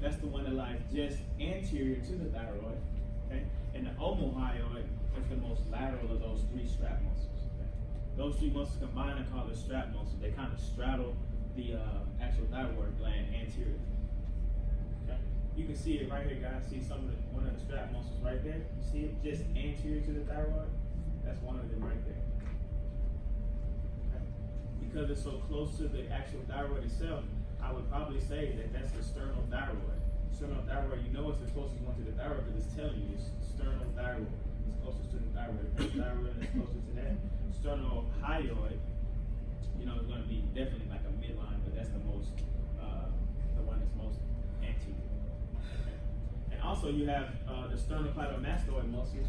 that's the one that lies just anterior to the thyroid. Okay, and the omohyoid is the most lateral of those three strap muscles. Okay? Those three muscles combined are called the strap muscles. They kind of straddle the actual thyroid gland anteriorly. Okay, you can see it right here, guys. See one of the strap muscles right there. You see it just anterior to the thyroid. That's one of them right there. Okay? Because it's so close to the actual thyroid itself, I would probably say that that's the sternal thyroid. Sternal thyroid, you know it's the closest one to the thyroid because it's telling you it's sternal thyroid. It's closest to the thyroid. The thyroid is closer to that. Sternal hyoid, you know, it's going to be definitely like a midline, but that's the most, the one that's most anterior. Okay. And also you have the sternocleidomastoid muscles,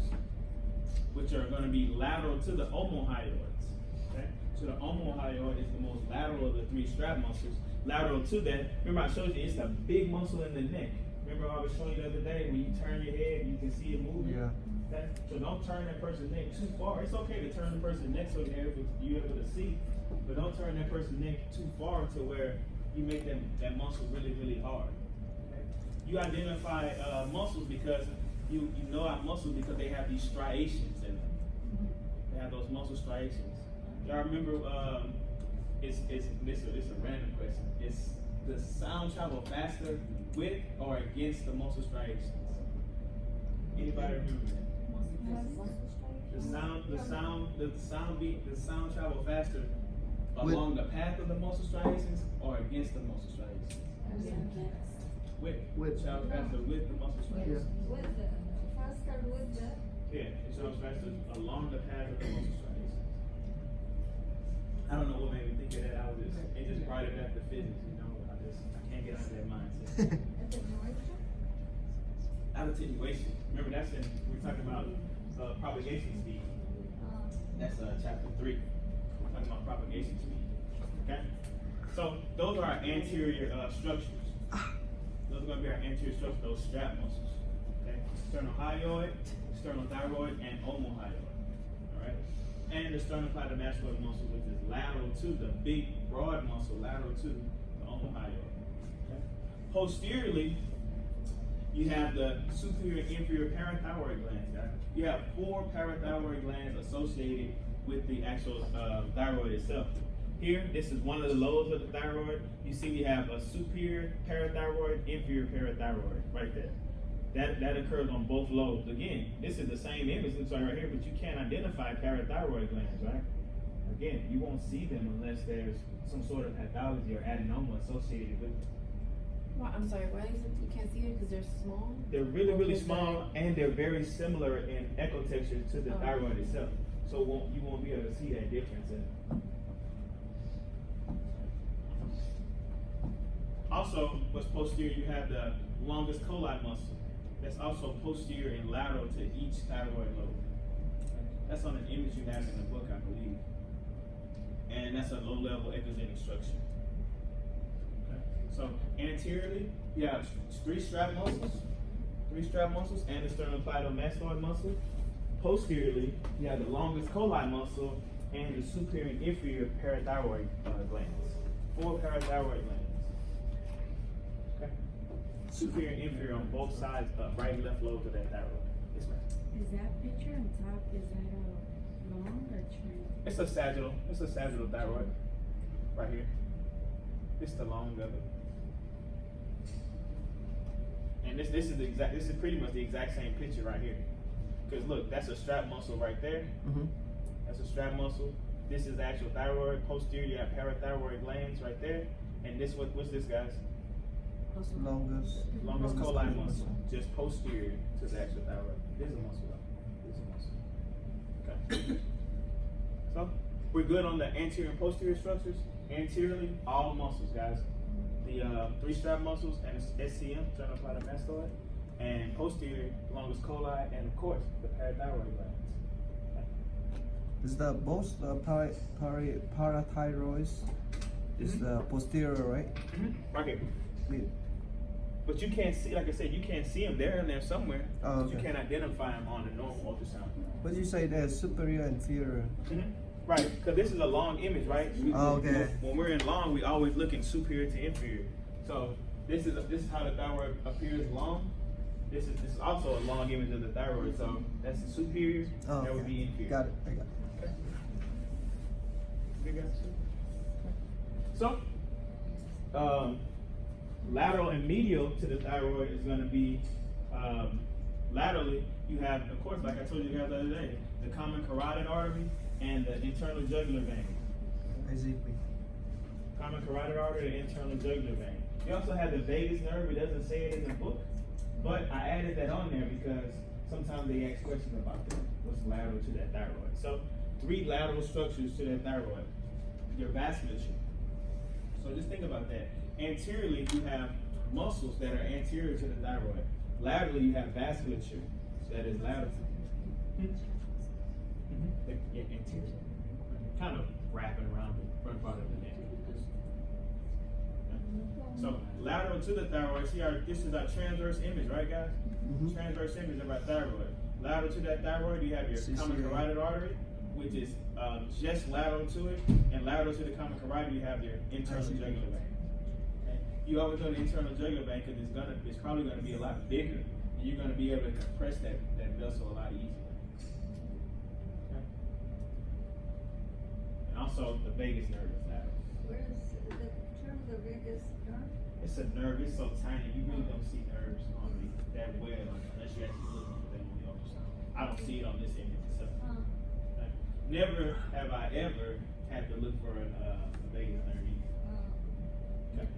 which are going to be lateral to the omohyoids. Okay? So the omohyoid is the most lateral of the three strap muscles. Lateral to that, remember I showed you it's a big muscle in the neck. Remember I was showing you the other day when you turn your head, you can see it moving. Yeah. Okay? So don't turn that person's neck too far. It's okay to turn the person's neck so you're able to see, but don't turn that person's neck too far to where you make that muscle really, really hard. Okay? You identify muscles because you know our muscles because they have these striations in them. They have those muscle striations. Y'all remember? It's a random question. Does sound travel faster with or against the muscle striations? Anybody remember that? The sound travel faster along the path of the muscle striations or against the muscle striations? With travels faster with the muscle striations. Yeah, it travels faster along the path of the muscle striations. I don't know what made me think of that. It just brought it back to physics, you know. I can't get out of that mindset. Attenuation. Remember we're talking about propagation speed. That's chapter 3. We're talking about propagation speed. Okay? So those are our anterior structures. Those are going to be our anterior structures, those strap muscles. Okay? Sternocleidomastoid, sternothyroid, and omohyoid. Alright? And the sternocleidomastoid muscle, which is lateral to the big, broad muscle, lateral to the omohyoid. Okay? Posteriorly, you have the superior and inferior parathyroid glands. Right? You have 4 parathyroid glands associated with the actual thyroid itself. Here, this is one of the lobes of the thyroid. You see we have a superior parathyroid, inferior parathyroid right there. That occurs on both lobes. Again, this is the same image looks like right here, but you can't identify parathyroid glands, right? Again, you won't see them unless there's some sort of pathology or adenoma associated with them. Well, I'm sorry, why is it you can't see it? Because they're small? They're really, really small, and they're very similar in echo texture to the thyroid itself. So you won't be able to see that difference in it. Also, what's posterior, you have the longus colli muscle. That's also posterior and lateral to each thyroid lobe. That's on an image you have in the book, I believe. And that's a low-level echogenic structure. Okay. So anteriorly, you have 3 strap muscles and the sternocleidomastoid muscle. Posteriorly, you have the longus colli muscle and the superior and inferior parathyroid glands. 4 parathyroid glands. Okay. Superior and inferior on both sides, right and left lobes of that thyroid. Yes, ma'am. Is that picture on top, is that a long or true? It's a sagittal thyroid. Right here. This is the long of it. And this is pretty much the exact same picture right here. Because look, that's a strap muscle right there. Mm-hmm. That's a strap muscle. This is the actual thyroid. Posterior, you have parathyroid glands right there. And this what's this, guys? Longus Colli muscle, just posterior to the actual thyroid. This is a muscle though. This is a muscle. Okay. So we're good on the anterior and posterior structures. Anteriorly, all muscles, guys. The 3 strap muscles and SCM, sternocleidomastoid, and posterior, longus colli, and of course the parathyroid glands. Okay. Is the both parathyroids is the posterior, right? Mm-hmm. Right here. Yeah. But you can't see, like I said, you can't see them. They're in there somewhere. Oh, okay. You can't identify them on a normal ultrasound. But you say they're superior and inferior. Mm-hmm. Right, because this is a long image, right? Okay. When we're in long, we always looking superior to inferior. So this is how the thyroid appears long. This is also a long image of the thyroid. So that's the superior. Oh, That would okay. be inferior. Got it. I got it. Okay. You guys see? So, lateral and medial to the thyroid is going to be laterally. You have, of course, like I told you guys the other day, the common carotid artery and the internal jugular vein. IZP. Common carotid artery and internal jugular vein. You also have the vagus nerve. It doesn't say it in the book, but I added that on there because sometimes they ask questions about that. What's lateral to that thyroid? So 3 lateral structures to that thyroid. Your vasculature. So just think about that. Anteriorly, you have muscles that are anterior to the thyroid. Laterally, you have vasculature that is lateral. Yeah, anterior. Kind of wrapping around the front part of the neck. So lateral to the thyroid. See, this is our transverse image, right, guys? Mhm. Transverse image of our thyroid. Lateral to that thyroid, you have your common CCA. carotid artery, which is just lateral to it, and lateral to the common carotid, you have your internal ICP. jugular vein. Okay? You always know the internal jugular vein because it's probably going to be a lot bigger, and you're going to be able to compress that vessel a lot easier. Okay? And also the vagus nerve is lateral. Where is the term of the vagus nerve? It's a nerve. It's so tiny. You really don't see nerves on that well unless you actually look on the ultrasound. I don't see it on this image itself. Right? Never have I ever had to look for a vagus nerve either. Okay.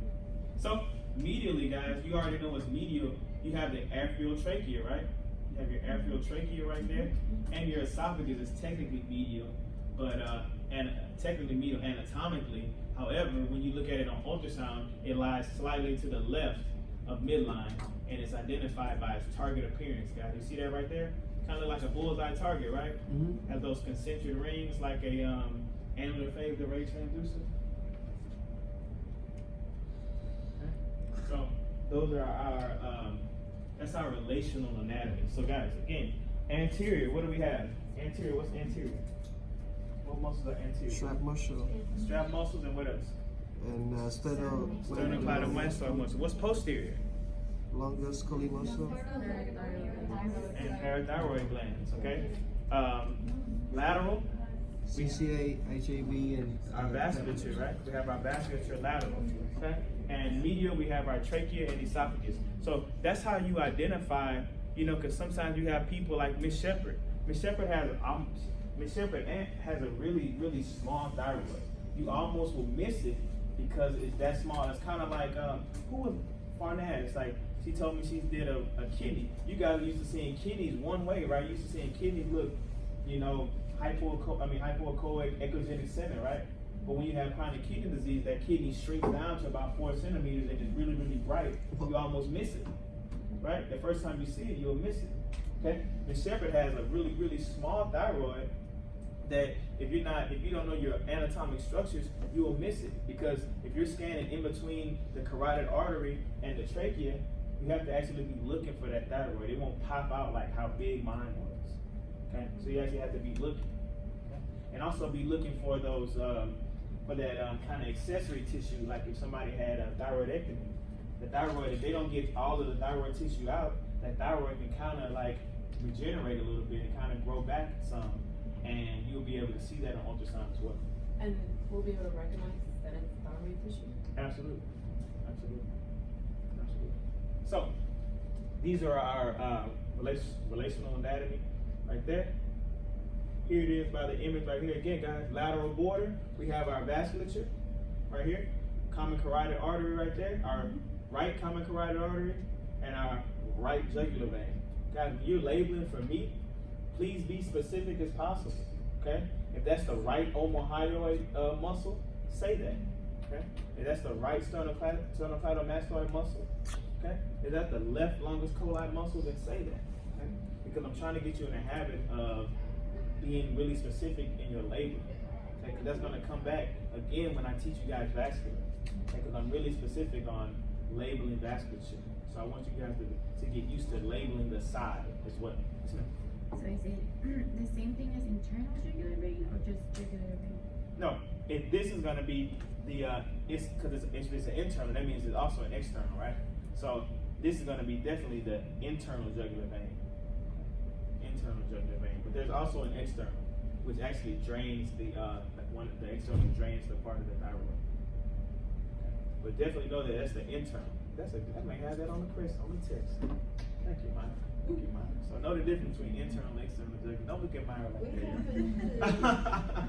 So medially, guys, you already know what's medial. You have the airfield trachea, right? You have your airfield trachea right there, and your esophagus is technically medial, but and technically medial anatomically. However, when you look at it on ultrasound, it lies slightly to the left of midline, and it's identified by its target appearance, guys. You see that right there? Kind of like a bullseye target, right? Mhm. Has those concentric rings like a annular phase array transducer. Okay. So those are our that's our relational anatomy. So guys, again, anterior. What do we have? Anterior. What's anterior? What muscles are anterior? Strap muscle Strap muscles and what else? and Sternocleidomastoid muscle. What's posterior? longus colli muscle. And parathyroid glands. Okay. Lateral. CCA, HAV, and Our vasculature, right? We have our vasculature lateral, okay? And medial, we have our trachea and esophagus. So that's how you identify, because sometimes you have people like Miss Shepherd. Miss Shepherd has a really, really small thyroid. You almost will miss it because it's that small. It's kind of like, who was Farnaz? It's like, she told me she did a kidney. You guys are used to seeing kidneys one way, right? You used to seeing kidneys look, hypoechoic echogenic center, right? But when you have chronic kidney disease, that kidney shrinks down to about 4 centimeters and it's really, really bright. You almost miss it, right? The first time you see it, you'll miss it, okay? Miss Shepherd has a really, really small thyroid that if you don't know your anatomic structures, you will miss it because if you're scanning in between the carotid artery and the trachea, you have to actually be looking for that thyroid. It won't pop out like how big mine was. Okay, so you actually have to be looking, okay? And also be looking for those for that kind of accessory tissue. Like if somebody had a thyroidectomy, the thyroid, if they don't get all of the thyroid tissue out, that thyroid can kind of like regenerate a little bit and kind of grow back some, and you'll be able to see that on ultrasound as well. And we'll be able to recognize that it's thyroid tissue. Absolutely, absolutely, absolutely. So these are our relational anatomy. Right there. Here it is by the image right here. Again, guys, lateral border. We have our vasculature right here. Common carotid artery right there. Our right common carotid artery and our right jugular vein. Guys, when you're labeling for meat, please be specific as possible. Okay? If that's the right omohyoid muscle, say that. Okay? If that's the right sternocleidomastoid muscle, okay? If that's the left longus colli muscle, then say that. Okay? Because I'm trying to get you in the habit of being really specific in your labeling. Okay? Because that's going to come back again when I teach you guys vascular. Okay? Because I'm really specific on labeling vasculature. So I want you guys to get used to labeling the side as well. So is it the same thing as internal jugular vein or just jugular vein? No, if this is gonna be the it's because it's an internal, that means it's also an external, right? So this is gonna be definitely the internal jugular vein. Internal jugular vein. But there's also an external, which actually drains the the external drains the part of the thyroid. Okay. But definitely know that that's the internal. That may have that on the test. Thank you, Mike. Thank you, Mike. So know the difference between internal and external jugular. Don't look at Myra like that.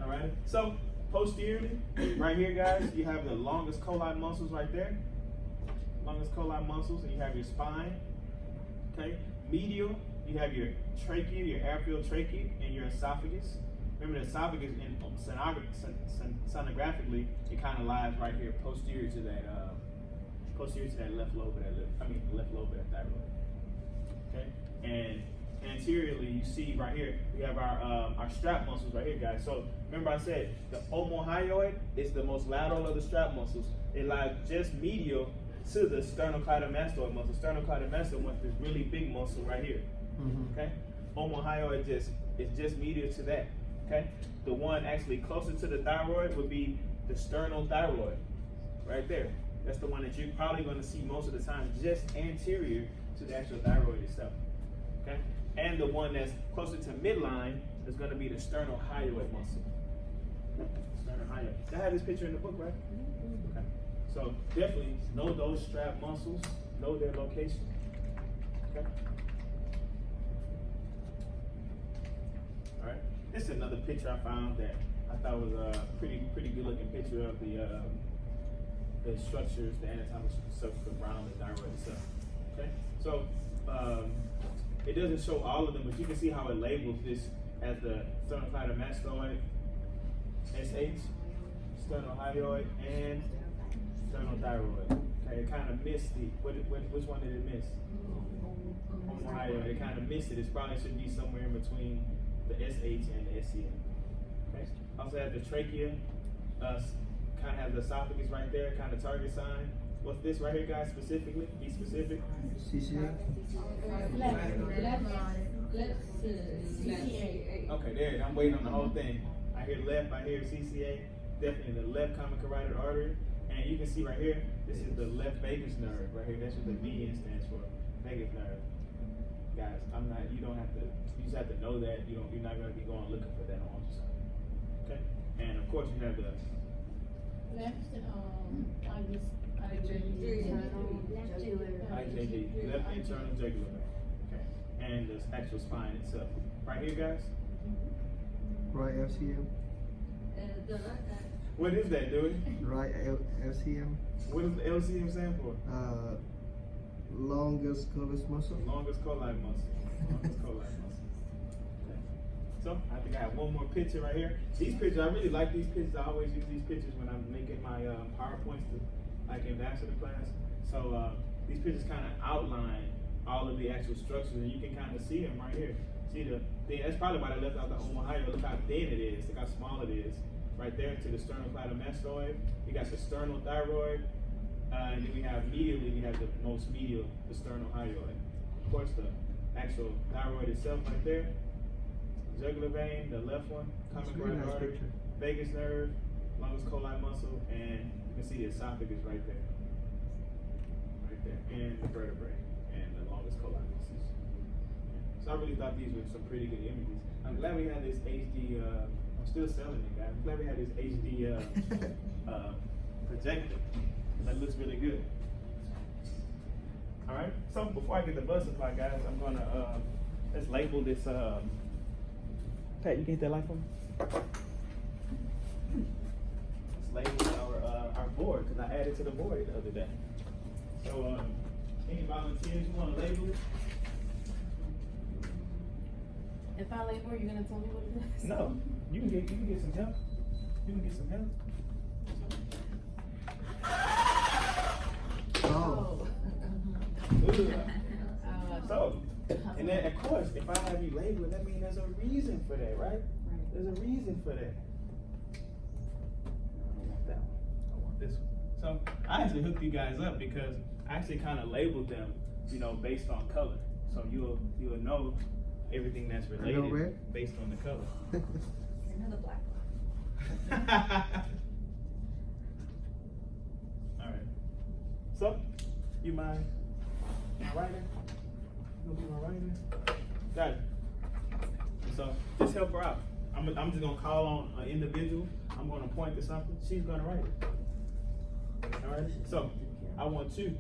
All right. So posteriorly, right here, guys, you have the longest colli muscles right there. Longest colli muscles, and you have your spine. Okay. Medial, you have your trachea, your airfield trachea, and your esophagus. Remember, the esophagus in sonographically, it kind of lies right here, posterior to that left lobe of that left lobe of that thyroid. Okay, and anteriorly, you see right here, we have our strap muscles right here, guys. So remember, I said the omohyoid is the most lateral of the strap muscles. It lies just medial to the sternocleidomastoid muscle. Sternocleidomastoid muscle is really big muscle right here. Okay, omohyoid is just medial to that. Okay, the one actually closer to the thyroid would be the sternothyroid, right there. That's the one that you're probably going to see most of the time, just anterior to the actual thyroid itself. Okay, and the one that's closer to midline is going to be the sternohyoid muscle. Sternohyoid. I have this picture in the book, right? Okay. So definitely know those strap muscles, know their location. Okay. All right. This is another picture I found that I thought was a pretty good looking picture of the structures, the anatomic structures around the thyroid itself. Okay. So it doesn't show all of them, but you can see how it labels this as the sternocleidomastoid, SH, sternohyoid, and sternothyroid. Okay, it kind of missed which one did it miss? Omohyoid. It kind of missed it. It probably should be somewhere in between the SH and the SCM. Okay. Also have the trachea, kind of has the esophagus right there, kind of target sign. What's this right here, guys, specifically? Be specific. CCA. Okay, there, I'm waiting on the whole thing. I hear left, I hear CCA, definitely the left common carotid artery. And you can see right here, this is the left vagus nerve right here. That's what the VN stands for, vagus nerve. Guys, you just have to know that. You're not going to be going looking for that on ultrasound. Okay? And of course you have the IJD, left internal jugular vein. Okay. And the actual spine itself. Right here, guys? Right FCM. What is that, dude? Right FCM. What does the LCM stand for? Longest collis muscle. Longest colli muscle. Longest colli muscle. Okay. So I think I have one more picture right here. These pictures, I really like these pictures. I always use these pictures when I'm making my PowerPoints to like ambassador class. So these pictures kind of outline all of the actual structures, and you can kind of see them right here. See the thing? That's probably why they left out the omohyoid. Look how thin it is. Look how small it is. Right there to the sternocleidomastoid. You got the sternothyroid. And then we have medially, we have the most medial, the sternohyoid. Of course, the actual thyroid itself right there. Jugular vein, the left one, common carotid artery, vagus nerve, longest colli muscle, and you can see the esophagus right there. Right there, and the vertebrae, and the longest colli muscles. So I really thought these were some pretty good images. I'm glad we had this HD, I'm still selling it, guys. I'm glad we had this HD projector. That looks really good. All right. So before I get the blood supply, guys, I'm gonna let's label this. Pat, you can hit that light for me. Let's label our board because I added to the board the other day. So any volunteers who want to label it? If I label, you're gonna tell me what it is? No, you can get some help. You can get some help. Oh. So, and then of course, if I have you label it, that means there's a reason for that, right? There's a reason for that. I don't want that one. I want this one. So I actually hooked you guys up because I actually kind of labeled them, based on color. So you'll know everything that's related based on the color. Another black one. Alright. So, you mind writing? You gonna be my writer? Got it. So, just help her out. I'm just gonna call on an individual. I'm gonna point to something. She's gonna write it. Alright? So, I want you